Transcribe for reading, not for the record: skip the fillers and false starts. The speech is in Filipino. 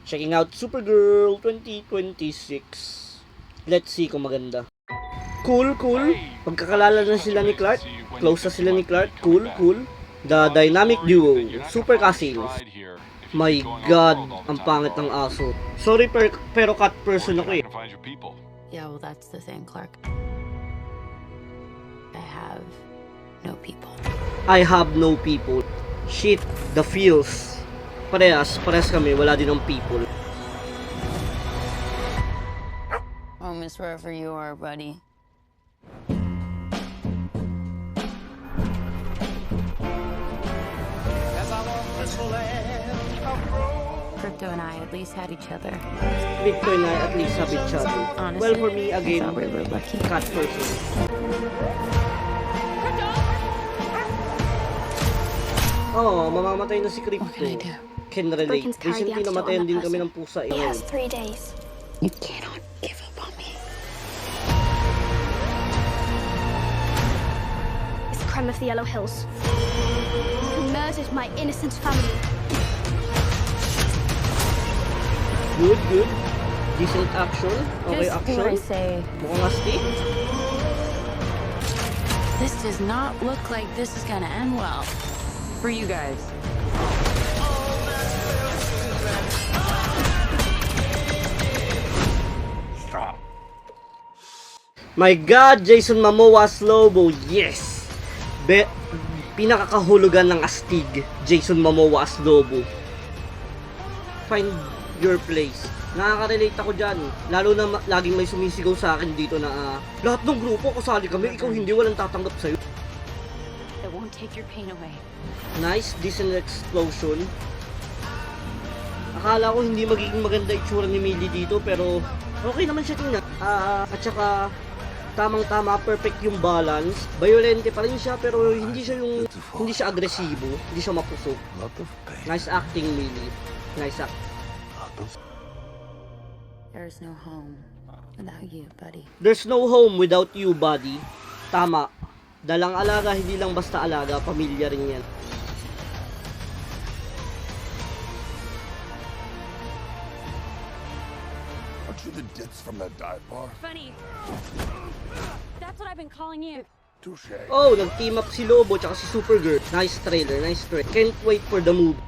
Checking out Supergirl 2026. Let's see kung maganda. Cool. Pagkakalala na sila ni Clark. Close na sila ni Clark. Cool. The dynamic duo, Super Cousins. My God, ang pangit ng aso. Sorry pero cat person ako eh. Yeah, well that's the thing, Clark. I have no people. Shit, the feels. Parehas kami, wala din ng people. Home is wherever you are, buddy. Crypto and I at least had each other. Crypto and I at least have each other. Honestly, Well, for me, again, I thought we were lucky. cat person. Oh, mamamatay na si Crypto. What can I do? Can relate. Birkins carried the Recently antidote namatayan on din that kami person. ng pusa. He has 3 days. You cannot give up on me. It's a crime of the Yellow Hills. He murdered my innocent family. Good. Decent action. Okay, Just what I action. say. Mukhang astig. This does not look like this is gonna end well for you guys. My God, Jason Momoa's Lobo. Yes! Pinakakahulugan ng astig, Jason Momoa's Lobo. Find your place. Nakaka-relate ako dyan. Lalo na laging may sumisigaw sa akin dito na lahat ng grupo kasali kami, ikaw hindi, walang tatanggap sa'yo. It won't take your pain away. Nice, decent explosion. Akala ko hindi magiging maganda itsura ni Millie dito, pero okay naman siya tingnan. At saka tamang-tama, perfect yung balance. Violente pa rin siya, pero hindi siya agresibo, hindi siya mapusok. Nice acting, Millie. Nice acting. There's no home without you, buddy. There's no home without you, buddy. Tama. Dalang alaga, hindi lang basta alaga, pamilya rin yan. Aren't you the ditz from that dive bar? Funny. That's what I've been calling you. Touche. Oh, nag-team up si Lobo tsaka si Supergirl. Nice trailer. Can't wait for the movie.